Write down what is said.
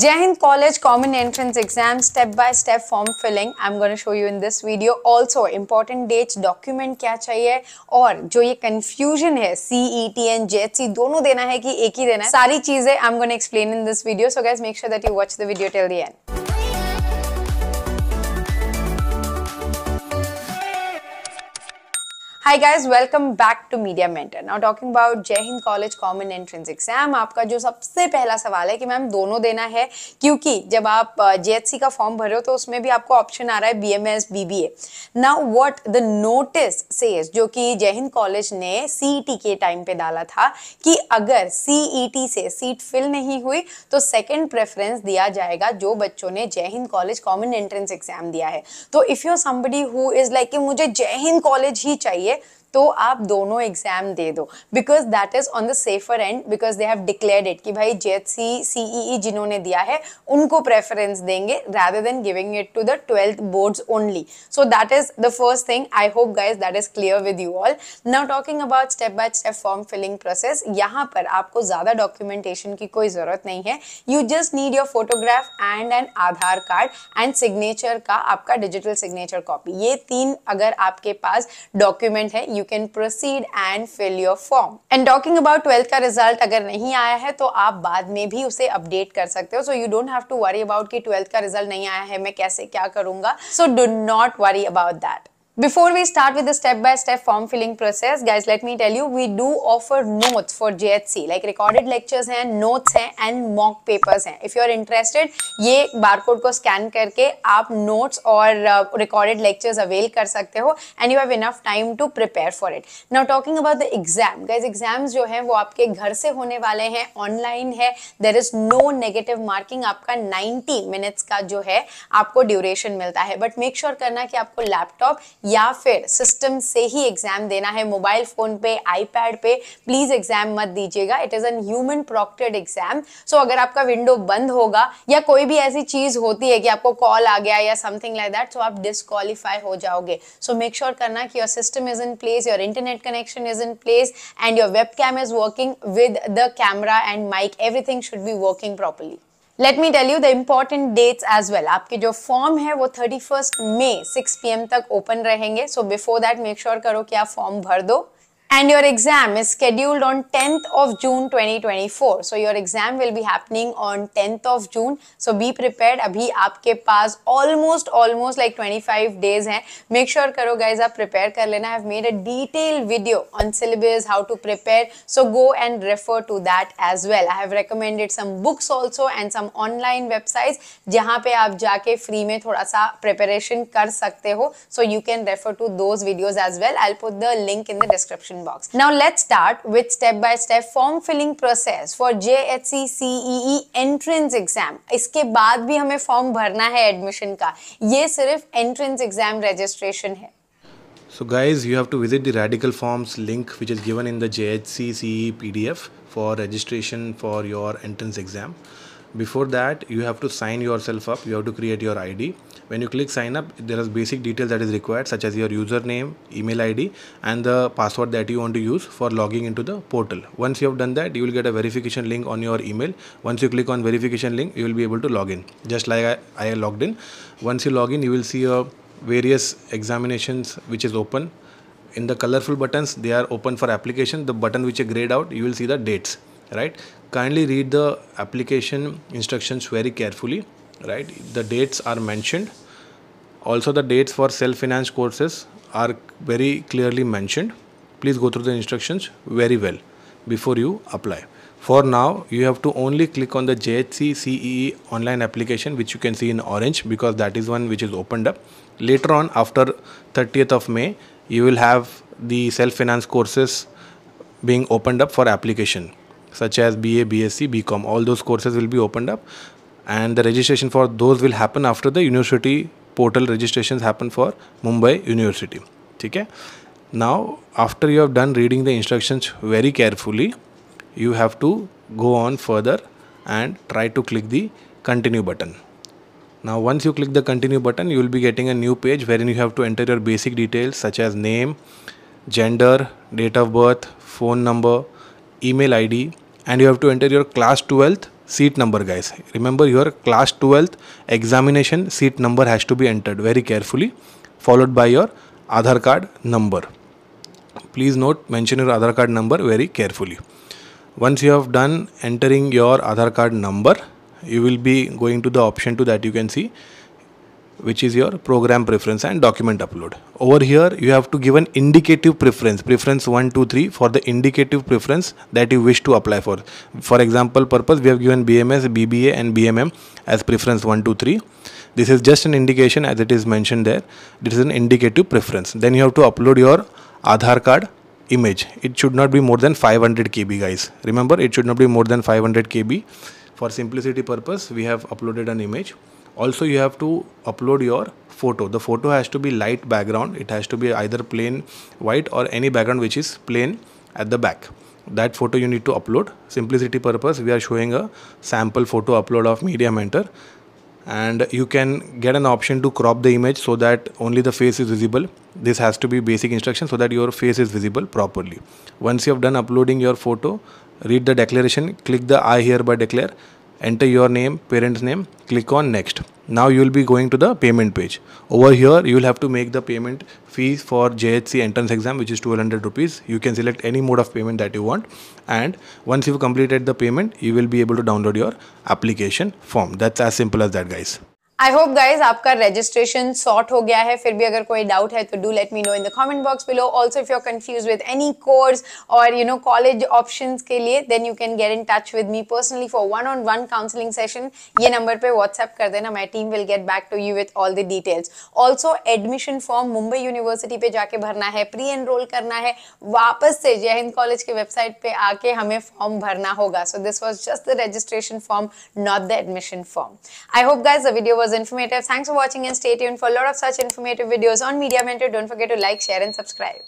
Jai Hind College Common Entrance Exam step-by-step form filling I'm going to show you in this video. Also important dates, document क्या चाहिए और जो ये confusion है CET and JHC दोनों देना है कि एक ही देना है, सारी चीजें I'm going to explain in this video. So guys, make sure that you watch the video till the end. Hi guys, welcome back to Media Mentor. Now talking about Jai Hind College Common Entrance Exam, आपका जो सबसे पहला सवाल है कि ma'am दोनों देना है, क्योंकि जब आप JHC का फॉर्म भर रहे हो तो उसमें भी आपको ऑप्शन आ रहा है BMS BBA. Now what the notice says, जो कि जय हिंद कॉलेज ने CET के टाइम पे डाला था कि अगर CET से सीट फिल नहीं हुई तो सेकंड प्रेफरेंस दिया जाएगा जो बच्चों ने Jai Hind college common entrance exam दिया है. तो if you are somebody who is like कि मुझे जय हिंद कॉलेज ही चाहिए तो आप दोनों एग्जाम दे दो, because that is on the safer and, because they have declared it कि भाई JHC CEE जिन्होंने दिया है उनको प्रेफरेंस देंगे rather than giving it to the 12th boards only. So that is the first thing. I hope guys that is clear with you all. Now talking about step by step form filling process, यहाँ पर आपको ज्यादा documentation की कोई जरूरत नहीं है. You just need your photograph and an Aadhaar card and signature का आपका डिजिटल सिग्नेचर कॉपी. ये तीन अगर आपके पास डॉक्यूमेंट है you can proceed and fill your form. And talking about 12th का रिजल्ट अगर नहीं आया है तो आप बाद में भी उसे अपडेट कर सकते हो. So you don't have to worry about कि 12th का रिजल्ट नहीं आया है, मैं कैसे क्या करूंगा. So do not worry about that. Before we start with the step-by-step form filling process, guys, let me tell you, we do offer notes for JHC, like recorded lectures हैं, notes हैं, and mock papers हैं. If you are interested, ये barcode को scan करके आप notes और recorded lectures avail कर सकते हो, and you have enough time to prepare for it. Now talking about the exam, guys, exams जो हैं वो आपके घर से होने वाले हैं, online है, there is no negative marking, आपका 90 minutes का जो है आपको duration मिलता है, but make sure करना कि आपको laptop या फिर सिस्टम से ही एग्जाम देना है. मोबाइल फोन पे, आईपैड पे प्लीज एग्जाम मत दीजिएगा. It is an human proctored exam. So अगर आपका विंडो बंद होगा या कोई भी ऐसी चीज होती है कि आपको कॉल आ गया या समथिंग लाइक दैट, सो आप डिस्क्वालीफाई हो जाओगे. सो मेक श्योर करना कि your system is in place, your internet connection is in place and your webcam is working with the camera and mic. Everything should be working properly. Let me tell you the important dates as well. आपके जो form है वो 31st May 6 PM तक open रहेंगे. So before that make sure करो कि आप form भर दो. And your exam is scheduled on 10th of June 2024. So your exam will be happening on 10th of June. So be prepared. अभी आपके पास almost like 25 days हैं. Make sure करो guys आप prepare कर लेना. I've made a detailed video on syllabus, how to prepare. So go and refer to that as well. I have recommended some books also and some online websites जहाँ पे आप जाके free में थोड़ा सा preparation कर सकते हो. So you can refer to those videos as well. I'll put the link in the description box. Now let's start with step-by-step form filling process for JHC CEE entrance exam. इसके बाद भी हमें form भरना है admission का. ये सिर्फ entrance exam registration है. So guys, you have to visit the Radical Forms link which is given in the JHC CEE PDF for registration for your entrance exam. Before that, you have to sign yourself up. You have to create your ID. When you click sign up, there is basic details that is required, such as your username, email ID, and the password that you want to use for logging into the portal. Once you have done that, you will get a verification link on your email. Once you click on verification link, you will be able to log in. Just like I logged in. Once you log in, you will see various examinations which is open. In the colorful buttons, they are open for application. The button which is grayed out, you will see the dates. Right? Kindly read the application instructions very carefully. Right? The dates are mentioned. Also, the dates for self-finance courses are very clearly mentioned. Please go through the instructions very well before you apply. For now, you have to only click on the JHC CEE online application, which you can see in orange, because that is one which is opened up. Later on, after 30th of May, you will have the self-finance courses being opened up for application, such as BA, BSc, BCom. All those courses will be opened up, and the registration for those will happen after the university portal registrations happen for Mumbai University. ठीक है? Now, after you have done reading the instructions very carefully, you have to go on further and try to click the continue button. Now, once you click the continue button, you will be getting a new page wherein you have to enter your basic details such as name, gender, date of birth, phone number, email ID, and you have to enter your class 12th seat number, guys. Remember, your class 12th examination seat number has to be entered very carefully, followed by your Aadhaar card number. Please note, mention your Aadhaar card number very carefully. Once you have done entering your Aadhaar card number, you will be going to the option that you can see, which is your program preference and document upload. Over here you have to give an indicative preference 1 2 3 for the indicative preference that you wish to apply for. For example purpose, we have given BMS, BBA and BMM as preference 1 2 3. This is just an indication, as it is mentioned there. This is an indicative preference. Then you have to upload your Aadhaar card image. It should not be more than 500 KB, guys. Remember, it should not be more than 500 KB. For simplicity purpose, we have uploaded an image. Also, you have to upload your photo. The photo has to be light background. It has to be either plain white or any background which is plain at the back. That photo you need to upload. Simplicity purpose, we are showing a sample photo upload of Media Mentor. And you can get an option to crop the image so that only the face is visible. This has to be basic instruction so that your face is visible properly. Once you have done uploading your photo, read the declaration, click the I hereby declare, enter your name, parent's name, click on next. Now you will be going to the payment page. Over here you will have to make the payment fee for JHC entrance exam, which is 1200 rupees. You can select any mode of payment that you want, and once you've completed the payment, you will be able to download your application form. That's as simple as that, guys. I hope guys आपका registration sort हो गया है. फिर भी अगर कोई doubt है तो do let me know in the comment box below. Also if you are confused with any course और यू नो कॉलेज ऑप्शंस के लिए, then you can get in touch with me personally for 1-on-1 counselling session. ये number पे WhatsApp कर देना, my team will get back to you with all the details. Also admission form Mumbai university पे जाके भरना है, प्री एनरोल करना है, वापस से जय हिंद कॉलेज के वेबसाइट पे आके हमें फॉर्म भरना होगा. So this was just the registration form, not the admission form. I hope guys the video was informative. Thanks for watching and stay tuned for a lot of such informative videos on Media Mentor. Don't forget to like, share and subscribe.